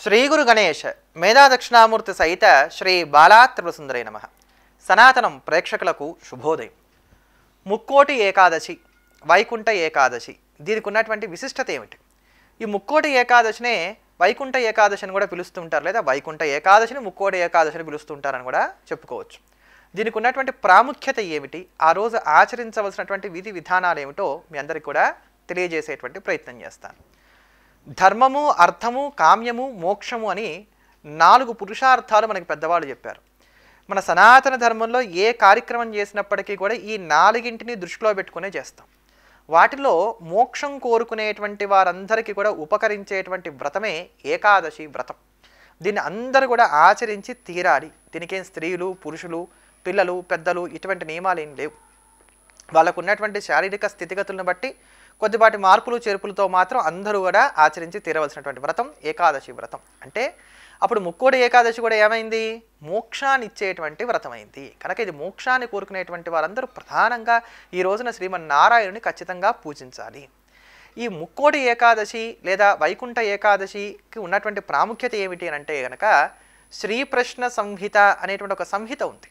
శ్రీ గురు గణేష్ మేధా దక్షిణామూర్తి సహిత శ్రీ బాలాత్రిపురసుందరై నమః. సనాతనం ప్రేక్షకులకు శుభోదయం. ముక్కోటి ఏకాదశి, వైకుంఠ ఏకాదశి, దీనికి ఉన్నటువంటి విశిష్టత ఏమిటి? ఈ ముక్కోటి ఏకాదశినే వైకుంఠ ఏకాదశి అని కూడా పిలుస్తుంటారు, లేదా వైకుంఠ ఏకాదశిని ముక్కోటి ఏకాదశిని పిలుస్తుంటారని కూడా చెప్పుకోవచ్చు. దీనికి ఉన్నటువంటి ప్రాముఖ్యత ఏమిటి, ఆ రోజు ఆచరించవలసినటువంటి విధి విధానాలు ఏమిటో మీ అందరికీ కూడా తెలియజేసేటువంటి ప్రయత్నం చేస్తాను. ధర్మము, అర్థము, కామ్యము, మోక్షము అని 4 పురుషార్థాలు మనకి పెద్దవాళ్ళు చెప్పారు. మన సనాతన ధర్మంలో ఏ కార్యక్రమం చేసినప్పటికీ కూడా ఈ 4ంటిని దృష్టిలో పెట్టుకునే చేస్తాం. వాటిలో మోక్షం కోరుకునేటువంటి వారందరికీ కూడా ఉపకరించేటువంటి వ్రతమే ఏకాదశి వ్రతం. దీన్ని అందరూ కూడా ఆచరించి తీరాలి. దీనికేం స్త్రీలు, పురుషులు, పిల్లలు, పెద్దలు ఇటువంటి నియమాలు ఏం లేవు. వాళ్ళకు ఉన్నటువంటి శారీరక స్థితిగతులను బట్టి కొద్దిపాటి మార్పులు చేర్పులతో మాత్రం అందరూ కూడా ఆచరించి తీరవలసినటువంటి వ్రతం ఏకాదశి వ్రతం. అంటే అప్పుడు ముక్కోటి ఏకాదశి కూడా ఏమైంది? మోక్షాన్ని ఇచ్చేటువంటి వ్రతం అయింది. కనుక ఇది మోక్షాన్ని కోరుకునేటువంటి వారందరూ ప్రధానంగా ఈ రోజున శ్రీమన్నారాయణుని ఖచ్చితంగా పూజించాలి. ఈ ముక్కోటి ఏకాదశి లేదా వైకుంఠ ఏకాదశికి ఉన్నటువంటి ప్రాముఖ్యత ఏమిటి అని అంటే కనుక శ్రీప్రశ్న సంహిత అనేటువంటి ఒక సంహిత ఉంది.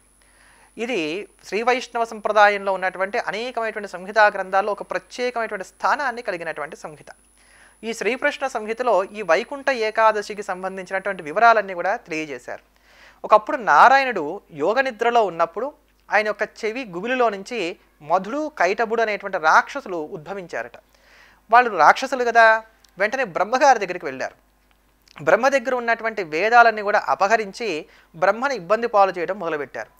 ఇది శ్రీ వైష్ణవ సంప్రదాయంలో ఉన్నటువంటి అనేకమైనటువంటి సంహితా గ్రంథాల్లో ఒక ప్రత్యేకమైనటువంటి స్థానాన్ని కలిగినటువంటి సంహిత. ఈ శ్రీకృష్ణ సంహితలో ఈ వైకుంఠ ఏకాదశికి సంబంధించినటువంటి వివరాలన్నీ కూడా తెలియజేశారు. ఒకప్పుడు నారాయణుడు యోగ నిద్రలో ఉన్నప్పుడు ఆయన యొక్క చెవి గుబిలిలో నుంచి మధుడు, కైటబుడు అనేటువంటి రాక్షసులు ఉద్భవించారట. వాళ్ళు రాక్షసులు కదా, వెంటనే బ్రహ్మగారి దగ్గరికి వెళ్ళారు. బ్రహ్మ దగ్గర ఉన్నటువంటి వేదాలన్నీ కూడా అపహరించి బ్రహ్మని ఇబ్బంది పాలు చేయడం మొదలుపెట్టారు.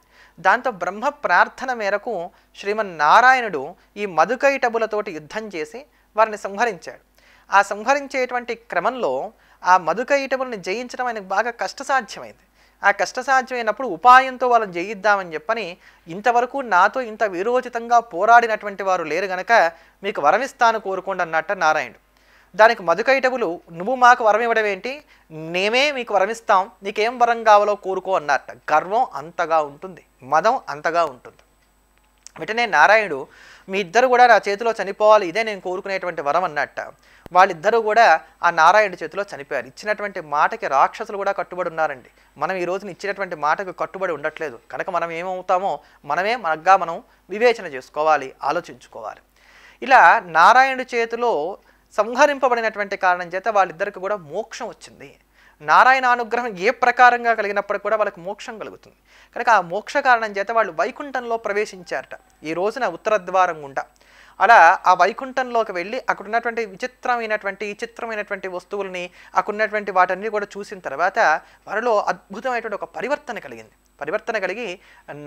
దాంతో బ్రహ్మ ప్రార్థన మేరకు శ్రీమన్నారాయణుడు ఈ మధుకైటబులతోటి యుద్ధం చేసి వారిని సంహరించాడు. ఆ సంహరించేటువంటి క్రమంలో ఆ మధుకైటబుల్ని జయించడం ఆయనకు బాగా కష్టసాధ్యమైంది. ఆ కష్టసాధ్యమైనప్పుడు ఉపాయంతో వాళ్ళని జయిద్దామని చెప్పని, ఇంతవరకు నాతో ఇంత వీరోచితంగా పోరాడినటువంటి వారు లేరు గనక మీకు వరమిస్తాను కోరుకోండి అన్నట్ట నారాయణుడు. దానికి మధుకైటబులు, నువ్వు మాకు వరం ఇవ్వడం ఏంటి, మేమే మీకు వరమిస్తాం, నీకేం వరం కావాలో కోరుకో అన్నట్ట. గర్వం అంతగా ఉంటుంది, మదం అంతగా ఉంటుంది. వెంటనే నారాయణుడు, మీ ఇద్దరు కూడా నా చేతిలో చనిపోవాలి, ఇదే నేను కోరుకునేటువంటి వరం అన్నట్ట. వాళ్ళిద్దరూ కూడా ఆ నారాయణుడి చేతిలో చనిపోయారు. ఇచ్చినటువంటి మాటకి రాక్షసులు కూడా కట్టుబడి ఉన్నారండి. మనం ఈ రోజున ఇచ్చినటువంటి మాటకు కట్టుబడి ఉండట్లేదు కనుక మనం ఏమవుతామో మనగా మనం వివేచన చేసుకోవాలి, ఆలోచించుకోవాలి. ఇలా నారాయణుడి చేతిలో సంహరింపబడినటువంటి కారణం చేత వాళ్ళిద్దరికి కూడా మోక్షం వచ్చింది. నారాయణ అనుగ్రహం ఏ ప్రకారంగా కలిగినప్పటికీ కూడా వాళ్ళకి మోక్షం కలుగుతుంది. కనుక ఆ మోక్ష కారణం చేత వాళ్ళు వైకుంఠంలో ప్రవేశించారట ఈ రోజున ఉత్తర ద్వారం గుండా. అలా ఆ వైకుంఠంలోకి వెళ్ళి అక్కడ ఉన్నటువంటి చిత్రమైనటువంటి వస్తువుల్ని, అక్కడ ఉన్నటువంటి వాటన్ని కూడా చూసిన తర్వాత వారిలో అద్భుతమైనటువంటి ఒక పరివర్తన కలిగి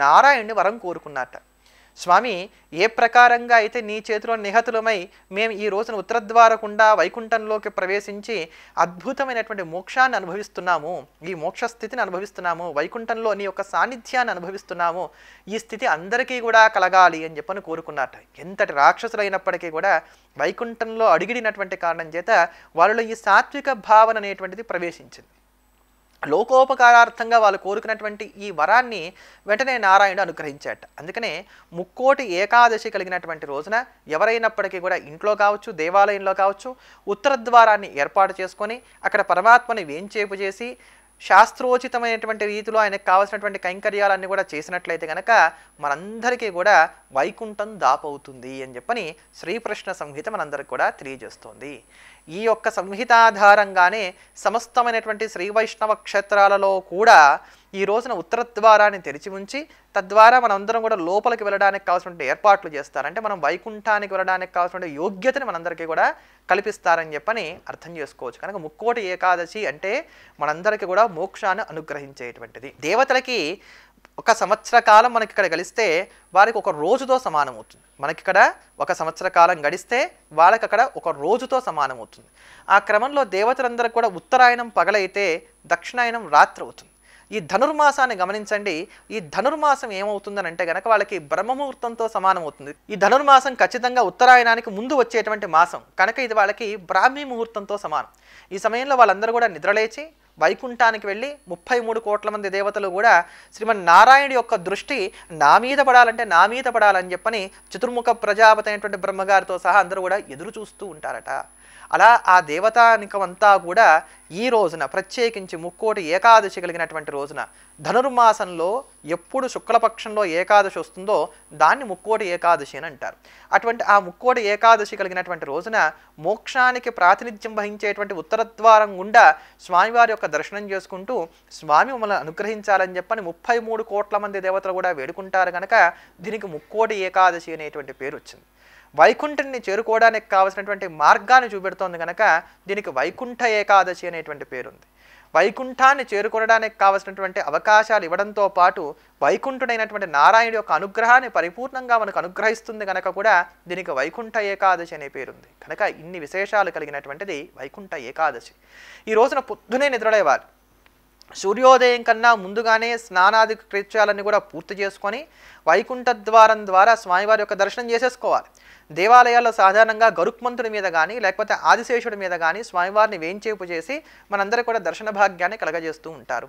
నారాయణుని వరం కోరుకున్నారట. స్వామి, ఏ ప్రకారంగా అయితే నీ చేతిలో నిహతులమై మేము ఈ రోజున ఉత్తరద్వారకుండా వైకుంఠంలోకి ప్రవేశించి అద్భుతమైనటువంటి మోక్షాన్ని అనుభవిస్తున్నాము, ఈ మోక్ష స్థితిని అనుభవిస్తున్నాము, వైకుంఠంలో నీ యొక్క సాన్నిధ్యాన్ని అనుభవిస్తున్నాము, ఈ స్థితి అందరికీ కూడా కలగాలి అని చెప్పని కోరుకున్నారట. ఎంతటి రాక్షసులైనప్పటికీ కూడా వైకుంఠంలో అడిగిడినటువంటి కారణం చేత వాళ్ళలో ఈ సాత్విక భావన అనేటువంటిది ప్రవేశించింది. లోకోపకారార్థంగా వాళ్ళు కోరుకున్నటువంటి ఈ వరాన్ని వెంటనే నారాయణుడు అనుగ్రహించాట. అందుకనే ముక్కోటి ఏకాదశి కలిగినటువంటి రోజున ఎవరైనప్పటికీ కూడా ఇంట్లో కావచ్చు, దేవాలయంలో కావచ్చు, ఉత్తర ద్వారాన్ని ఏర్పాటు చేసుకొని అక్కడ పరమాత్మని వేంచేపు చేసి శాస్త్రోచితమైనటువంటి రీతిలో ఆయనకు కావాల్సినటువంటి కైంకర్యాలన్నీ కూడా చేసినట్లయితే కనుక మనందరికీ కూడా వైకుంఠం దాపవుతుంది అని చెప్పని శ్రీకృష్ణ సంహిత మనందరికి కూడా తెలియజేస్తోంది. ఈ యొక్క సంహితాధారంగానే సమస్తమైనటువంటి శ్రీ వైష్ణవ క్షేత్రాలలో కూడా ఈ రోజున ఉత్తర ద్వారాన్ని తెరిచి ఉంచి తద్వారా మనందరం కూడా లోపలికి వెళ్ళడానికి కావాల్సిన ఏర్పాట్లు చేస్తారంటే మనం వైకుంఠానికి వెళ్ళడానికి కావాల్సిన యోగ్యతని మనందరికీ కూడా కల్పిస్తారని చెప్పని అర్థం చేసుకోవచ్చు. కనుక ముక్కోటి ఏకాదశి అంటే మనందరికీ కూడా మోక్షాన్ని అనుగ్రహించేటువంటిది. దేవతలకి ఒక సంవత్సర కాలం మనకి ఇక్కడ గడిస్తే వారికి ఒక రోజుతో సమానమవుతుంది. మనకిక్కడ ఒక సంవత్సర కాలం గడిస్తే వాళ్ళకి అక్కడ ఒక రోజుతో సమానమవుతుంది. ఆ క్రమంలో దేవతలందరికీ కూడా ఉత్తరాయణం పగలైతే దక్షిణాయనం రాత్రి అవుతుంది. ఈ ధనుర్మాసాన్ని గమనించండి. ఈ ధనుర్మాసం ఏమవుతుందని అంటే కనుక వాళ్ళకి బ్రహ్మముహూర్తంతో సమానం అవుతుంది. ఈ ధనుర్మాసం ఖచ్చితంగా ఉత్తరాయణానికి ముందు వచ్చేటువంటి మాసం కనుక ఇది వాళ్ళకి బ్రాహ్మీ ముహూర్తంతో సమానం. ఈ సమయంలో వాళ్ళందరూ కూడా నిద్రలేచి వైకుంఠానికి వెళ్ళి 33 కోట్ల మంది దేవతలు కూడా శ్రీమన్నారాయణుడి యొక్క దృష్టి నా మీద పడాలంటే నా మీద పడాలని చెప్పని చతుర్ముఖ ప్రజాపతి అయినటువంటి బ్రహ్మగారితో సహా అందరూ కూడా ఎదురు చూస్తూ ఉంటారట. అలా ఆ దేవతానికమంతా కూడా ఈ రోజున ప్రత్యేకించి ముక్కోటి ఏకాదశి కలిగినటువంటి రోజున ధనుర్మాసంలో ఎప్పుడు శుక్లపక్షంలో ఏకాదశి వస్తుందో దాన్ని ముక్కోటి ఏకాదశి అని అంటారు. అటువంటి ఆ ముక్కోటి ఏకాదశి కలిగినటువంటి రోజున మోక్షానికి ప్రాతినిధ్యం వహించేటువంటి ఉత్తరద్వారం గుండా స్వామివారి యొక్క దర్శనం చేసుకుంటూ స్వామి మమ్మల్ని అనుగ్రహించాలని చెప్పని 33 కోట్ల మంది దేవతలు కూడా వేడుకుంటారు కనుక దీనికి ముక్కోటి ఏకాదశి అనేటువంటి పేరు వచ్చింది. వైకుంఠాన్ని చేరుకోవడానికి కావలసినటువంటి మార్గాన్ని చూపెడుతోంది కనుక దీనికి వైకుంఠ ఏకాదశి అనేటువంటి పేరుంది. వైకుంఠాన్ని చేరుకోవడానికి కావలసినటువంటి అవకాశాలు ఇవ్వడంతో పాటు వైకుంఠుడైనటువంటి నారాయణుడి యొక్క అనుగ్రహాన్ని పరిపూర్ణంగా మనకు అనుగ్రహిస్తుంది కనుక కూడా దీనికి వైకుంఠ ఏకాదశి అనే పేరుంది. కనుక ఇన్ని విశేషాలు కలిగినటువంటిది వైకుంఠ ఏకాదశి. ఈ రోజున పొద్దునే నిద్రలేవాలి. సూర్యోదయం కన్నా ముందుగానే స్నానాది కృత్యాలన్నీ కూడా పూర్తి చేసుకొని వైకుంఠ ద్వారం ద్వారా స్వామివారి యొక్క దర్శనం చేసేసుకోవాలి. దేవాలయాల్లో సాధారణంగా గరుక్మంతుడి మీద కానీ లేకపోతే ఆదిశేషుడి మీద కానీ స్వామివారిని వేంచేపు చేసి మనందరూ కూడా దర్శన భాగ్యాన్ని కలగజేస్తూ ఉంటారు.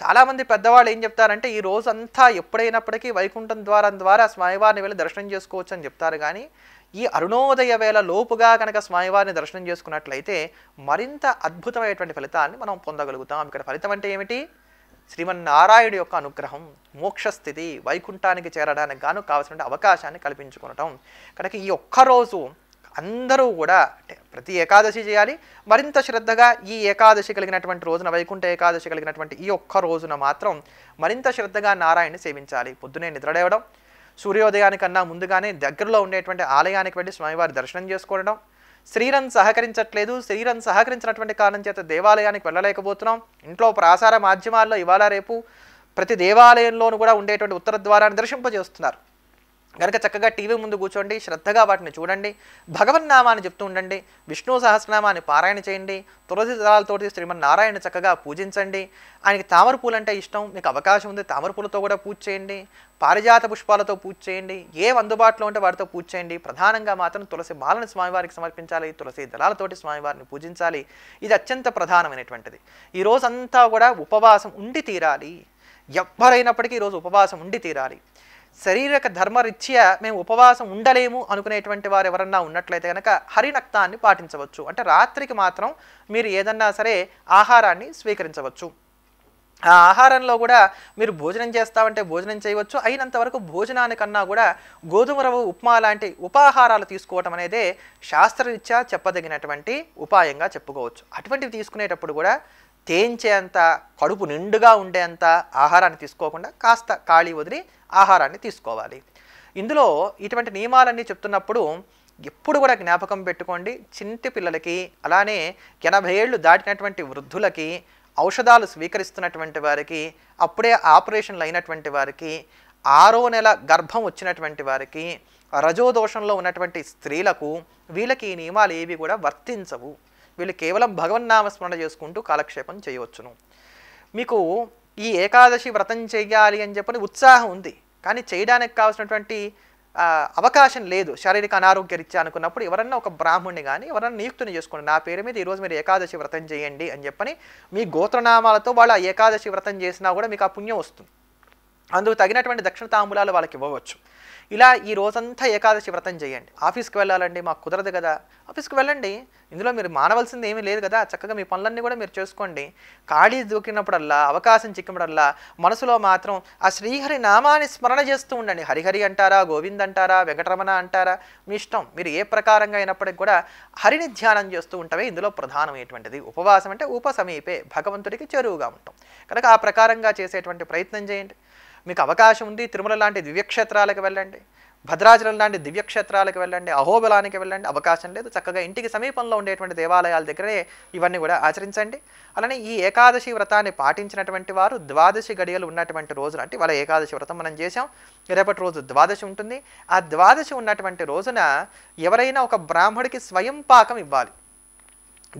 చాలామంది పెద్దవాళ్ళు ఏం చెప్తారంటే ఈ రోజంతా ఎప్పుడైనప్పటికీ వైకుంఠం ద్వారం ద్వారా స్వామివారిని వెళ్ళి దర్శనం చేసుకోవచ్చు అని చెప్తారు. కానీ ఈ అరుణోదయ వేళ లోపుగా కనుక స్వామివారిని దర్శనం చేసుకున్నట్లయితే మరింత అద్భుతమైనటువంటి ఫలితాన్ని మనం పొందగలుగుతాం. ఇక్కడ ఫలితం అంటే ఏమిటి? శ్రీమన్నారాయణుడి యొక్క అనుగ్రహం, మోక్షస్థితి, వైకుంఠానికి చేరడానికి గాను కావాల్సిన అవకాశాన్ని కల్పించుకోవటం. కనుక ఈ ఒక్కరోజు అందరూ కూడా అంటే ప్రతి ఏకాదశి చేయాలి. మరింత శ్రద్ధగా ఈ ఏకాదశి కలిగినటువంటి రోజున వైకుంఠ ఏకాదశి కలిగినటువంటి ఈ ఒక్క రోజున మాత్రం మరింత శ్రద్ధగా నారాయణని సేవించాలి. పొద్దునే నిద్రలేవడం, సూర్యోదయానికన్నా ముందుగానే దగ్గరలో ఉండేటువంటి ఆలయానికి వెళ్ళి స్వామివారి దర్శనం చేసుకోవడం. శరీరం సహకరించట్లేదు, శరీరం సహకరించినటువంటి కారణం చేత దేవాలయానికి వెళ్ళలేకపోతున్నాం. ఇంట్లో ప్రసార మాధ్యమాల్లో ఇవాళ రేపు ప్రతి దేవాలయంలోనూ కూడా ఉండేటువంటి ఉత్తర ద్వారాన్ని దర్శింపజేస్తున్నారు. కనుక చక్కగా టీవీ ముందు కూర్చోండి, శ్రద్ధగా వాటిని చూడండి, భగవన్నామాన్ని చెప్తూ ఉండండి, విష్ణు సహస్రనామాన్ని పారాయణ చేయండి, తులసి దళాలతోటి శ్రీమన్నారాయణ చక్కగా పూజించండి. ఆయనకి తామర పూలు అంటే ఇష్టం, మీకు అవకాశం ఉంది తామర పూలతో కూడా పూజ చేయండి, పారిజాత పుష్పాలతో పూజ చేయండి, ఏం అందుబాటులో ఉంటే వాటితో పూజ చేయండి. ప్రధానంగా మాత్రం తులసి మాలను స్వామివారికి సమర్పించాలి, తులసి దళాలతోటి స్వామివారిని పూజించాలి. ఇది అత్యంత ప్రధానమైనటువంటిది. ఈ రోజంతా కూడా ఉపవాసం ఉండి తీరాలి. ఎవ్వరైనప్పటికీ ఈరోజు ఉపవాసం ఉండి తీరాలి. శరీరక ధర్మరీత్యా మేము ఉపవాసం ఉండలేము అనుకునేటువంటి వారు ఎవరన్నా ఉన్నట్లయితే కనుక హరినక్తాన్ని పాటించవచ్చు. అంటే రాత్రికి మాత్రం మీరు ఏదన్నా సరే ఆహారాన్ని స్వీకరించవచ్చు. ఆ ఆహారంలో కూడా మీరు భోజనం చేస్తామంటే భోజనం చేయవచ్చు. అయినంత వరకు భోజనానికన్నా కూడా గోధుమ రవ్వ ఉప్మా లాంటి ఉపాహారాలు తీసుకోవటం అనేదే శాస్త్రరీత్యా చెప్పదగినటువంటి ఉపాయంగా చెప్పుకోవచ్చు. అటువంటివి తీసుకునేటప్పుడు కూడా తేంచేంత కడుపు నిండుగా ఉండేంత ఆహారాన్ని తీసుకోకుండా కాస్త ఖాళీ వదిలి ఆహారాన్ని తీసుకోవాలి. ఇందులో ఇటువంటి నియమాలన్నీ చెప్తున్నప్పుడు ఎప్పుడు కూడా జ్ఞాపకం పెట్టుకోండి, చిన్న పిల్లలకి అలానే 80 ఏళ్ళు దాటినటువంటి వృద్ధులకి, ఔషధాలు స్వీకరిస్తున్నటువంటి వారికి, అప్పుడే ఆపరేషన్లు అయినటువంటి వారికి, 6వ నెల గర్భం వచ్చినటువంటి వారికి, రజోదోషంలో ఉన్నటువంటి స్త్రీలకు వీళ్ళకి ఈ నియమాలు ఏవి కూడా వర్తించవు. వీళ్ళు కేవలం భగవన్నామస్మరణ చేసుకుంటూ కాలక్షేపం చేయవచ్చును. మీకు ఈ ఏకాదశి వ్రతం చేయాలి అని చెప్పని ఉత్సాహం ఉంది, కానీ చేయడానికి కావాల్సినటువంటి అవకాశం లేదు. శారీరక అనారోగ్య రీత్యా అనుకున్నప్పుడు ఎవరన్నా ఒక బ్రాహ్మణ్ణి కానీ ఎవరన్నా నియుక్తిని చేసుకోండి, నా పేరు మీద ఈరోజు మీరు ఏకాదశి వ్రతం చేయండి అని చెప్పని మీ గోత్రనామాలతో వాళ్ళు ఆ ఏకాదశి వ్రతం చేసినా కూడా మీకు ఆ పుణ్యం వస్తుంది. అందుకు తగినటువంటి దక్షిణ తాంబూలాలు వాళ్ళకి ఇవ్వవచ్చు. ఇలా ఈ రోజంతా ఏకాదశి వ్రతం చేయండి. ఆఫీస్కి వెళ్ళాలండి, మాకు కుదరదు కదా, ఆఫీస్కి వెళ్ళండి. ఇందులో మీరు మానవలసింది ఏమీ లేదు కదా, చక్కగా మీ పనులన్నీ కూడా మీరు చేసుకోండి. ఖాళీ దూకినప్పుడల్లా, అవకాశం చిక్కినప్పుడల్లా మనసులో మాత్రం ఆ శ్రీహరి నామాన్ని స్మరణ చేస్తూ ఉండండి. హరిహరి అంటారా, గోవింద్ అంటారా, వెంకటరమణ అంటారా, మీ ఇష్టం. మీరు ఏ ప్రకారంగా అయినప్పటికీ కూడా హరిని ధ్యానం చేస్తూ ఉంటామే ఇందులో ప్రధానమైనటువంటిది. ఉపవాసం అంటే ఉపసమీపే, భగవంతుడికి చేరువుగా ఉంటాం. కనుక ఆ ప్రకారంగా చేసేటువంటి ప్రయత్నం చేయండి. మీకు అవకాశం ఉంది, తిరుమల లాంటి దివ్యక్షేత్రాలకు వెళ్ళండి, భద్రాచలం లాంటి దివ్యక్షేత్రాలకు వెళ్ళండి, అహోబలానికి వెళ్ళండి. అవకాశం లేదు, చక్కగా ఇంటికి సమీపంలో ఉండేటువంటి దేవాలయాల దగ్గరే ఇవన్నీ కూడా ఆచరించండి. అలానే ఈ ఏకాదశి వ్రతాన్ని పాటించినటువంటి వారు ద్వాదశి గడియలు ఉన్నటువంటి రోజున, అంటే వాళ్ళ ఏకాదశి వ్రతం మనం చేసాం, రేపటి రోజు ద్వాదశి ఉంటుంది. ఆ ద్వాదశి ఉన్నటువంటి రోజున ఎవరైనా ఒక బ్రాహ్మడికి స్వయం పాకం ఇవ్వాలి.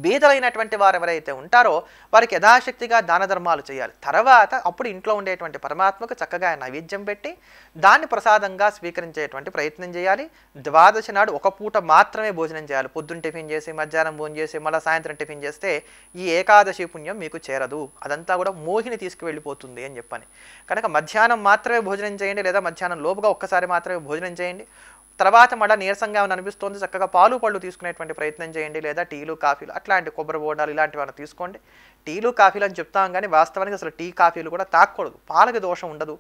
బీదలైనటువంటి వారు ఎవరైతే ఉంటారో వారికి యథాశక్తిగా దాన ధర్మాలు చేయాలి. తర్వాత అప్పుడు ఇంట్లో ఉండేటువంటి పరమాత్మకు చక్కగా నైవేద్యం పెట్టి దాన్ని ప్రసాదంగా స్వీకరించేటువంటి ప్రయత్నం చేయాలి. ద్వాదశి నాడు ఒక పూట మాత్రమే భోజనం చేయాలి. పొద్దున్న టిఫిన్ చేసి మధ్యాహ్నం భోజనం చేసి మళ్ళీ సాయంత్రం టిఫిన్ చేస్తే ఈ ఏకాదశి పుణ్యం మీకు చేరదు. అదంతా కూడా మోహిని తీసుకువెళ్ళిపోతుంది అని చెప్పని. కనుక మధ్యాహ్నం మాత్రమే భోజనం చేయండి, లేదా మధ్యాహ్నం లోపుగా ఒక్కసారి మాత్రమే భోజనం చేయండి. తర్వాత మళ్ళీ నీరసంగా అనిపిస్తుంది, చక్కగా పాలు పళ్ళు తీసుకునేటువంటి ప్రయత్నం చేయండి, లేదా టీలు కాఫీలు అట్లాంటి కొబ్బరి బోండాలు ఇలాంటివన్నీ తీసుకోండి. టీలు కాఫీలు అని చెప్తాం కానీ వాస్తవానికి అసలు టీ కాఫీలు కూడా తాగకూడదు. పాలకి దోషం ఉండదు,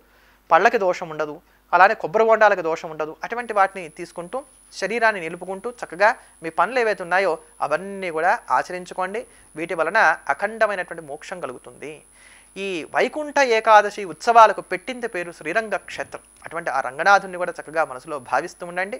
పళ్ళకి దోషం ఉండదు, అలానే కొబ్బరి బోండాలకు దోషం ఉండదు. అటువంటి వాటిని తీసుకుంటూ శరీరాన్ని నిలుపుకుంటూ చక్కగా మీ పనులు ఏవైతే ఉన్నాయో అవన్నీ కూడా ఆచరించుకోండి. వీటి వలన అఖండమైనటువంటి మోక్షం కలుగుతుంది. ఈ వైకుంఠ ఏకాదశి ఉత్సవాలకు పెట్టింది పేరు శ్రీరంగ క్షేత్రం. అటువంటి ఆ రంగనాథుని కూడా చక్కగా మనసులో భావిస్తూ ఉండండి.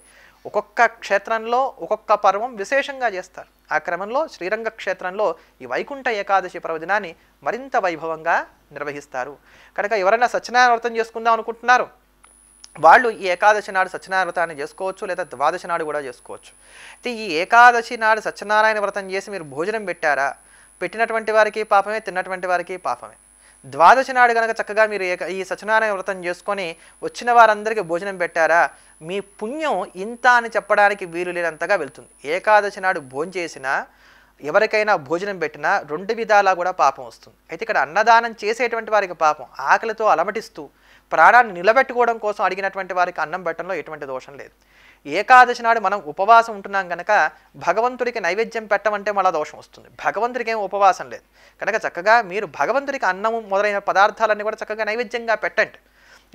ఒక్కొక్క క్షేత్రంలో ఒక్కొక్క పర్వం విశేషంగా చేస్తారు. ఆ క్రమంలో శ్రీరంగ క్షేత్రంలో ఈ వైకుంఠ ఏకాదశి పర్వదినాన్ని మరింత వైభవంగా నిర్వహిస్తారు. కనుక ఎవరైనా సత్యనారాయణ వ్రతం చేసుకుందాం అనుకుంటున్నారు వాళ్ళు ఈ ఏకాదశి నాడు సత్యనారాయణ వ్రతాన్ని చేసుకోవచ్చు, లేదా ద్వాదశి నాడు కూడా చేసుకోవచ్చు. అయితే ఈ ఏకాదశి నాడు సత్యనారాయణ వ్రతం చేసి మీరు భోజనం పెట్టారా, పెట్టినటువంటి వారికి పాపమే, తిన్నటువంటి వారికి పాపమే. ద్వాదశి నాడు కనుక చక్కగా మీరు ఈ సత్యనారాయణ వ్రతం చేసుకొని వచ్చిన వారందరికీ భోజనం పెట్టారా, మీ పుణ్యం ఇంత అని చెప్పడానికి వీలు లేనంతగా వెళ్తుంది. ఏకాదశి నాడు భోజనం చేసినా ఎవరికైనా భోజనం పెట్టినా రెండు విధాలా కూడా పాపం వస్తుంది. అయితే ఇక్కడ అన్నదానం చేసేటువంటి వారికి పాపం, ఆకలితో అలమటిస్తూ ప్రాణాన్ని నిలబెట్టుకోవడం కోసం అడిగినటువంటి వారికి అన్నం పెట్టడంలో ఎటువంటి దోషం లేదు. ఏకాదశి నాడు మనం ఉపవాసం ఉంటున్నాం కనుక భగవంతుడికి నైవేద్యం పెట్టమంటే మళ్ళీ దోషం వస్తుంది. భగవంతుడికి ఏం ఉపవాసం లేదు కనుక చక్కగా మీరు భగవంతుడికి అన్నము మొదలైన పదార్థాలన్నీ కూడా చక్కగా నైవేద్యంగా పెట్టండి.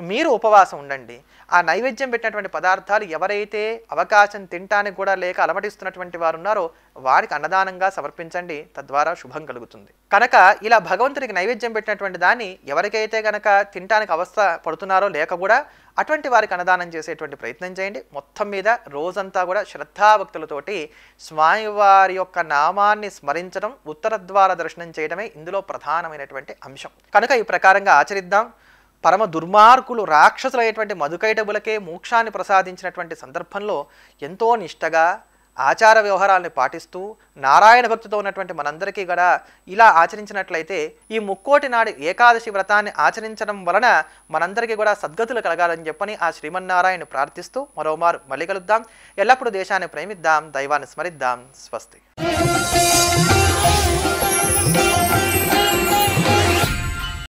మీరు ఉపవాసం ఉండండి. ఆ నైవేద్యం పెట్టినటువంటి పదార్థాలు ఎవరైతే అవకాశం తినటానికి కూడా లేక అలమటిస్తున్నటువంటి వారు ఉన్నారో వారికి అన్నదానంగా సమర్పించండి. తద్వారా శుభం కలుగుతుంది. కనుక ఇలా భగవంతుడికి నైవేద్యం పెట్టినటువంటి దాన్ని ఎవరికైతే కనుక తినటానికి అవస్థ పడుతున్నారో లేక కూడా అటువంటి వారికి అన్నదానం చేసేటువంటి ప్రయత్నం చేయండి. మొత్తం మీద రోజంతా కూడా శ్రద్ధాభక్తులతోటి స్వామివారి యొక్క నామాన్ని స్మరించడం, ఉత్తర ద్వార దర్శనం చేయడమే ఇందులో ప్రధానమైనటువంటి అంశం. కనుక ఈ ప్రకారంగా ఆచరిద్దాం. పరమ దుర్మార్గులు రాక్షసులైనటువంటి మధుకైటబులకే మోక్షాన్ని ప్రసాదించినటువంటి సందర్భంలో ఎంతో నిష్టగా ఆచార వ్యవహారాలను పాటిస్తూ నారాయణ భక్తితో ఉన్నటువంటి మనందరికీ కూడా ఇలా ఆచరించినట్లయితే ఈ ముక్కోటి నాడు ఏకాదశి వ్రతాన్ని ఆచరించడం వలన మనందరికీ కూడా సద్గతులు కలగాలని చెప్పని ఆ శ్రీమన్నారాయణ ప్రార్థిస్తూ మరోమారు మళ్ళీ కలుద్దాం. ఎల్లప్పుడూ దేశాన్ని ప్రేమిద్దాం, దైవాన్ని స్మరిద్దాం. స్వస్తి.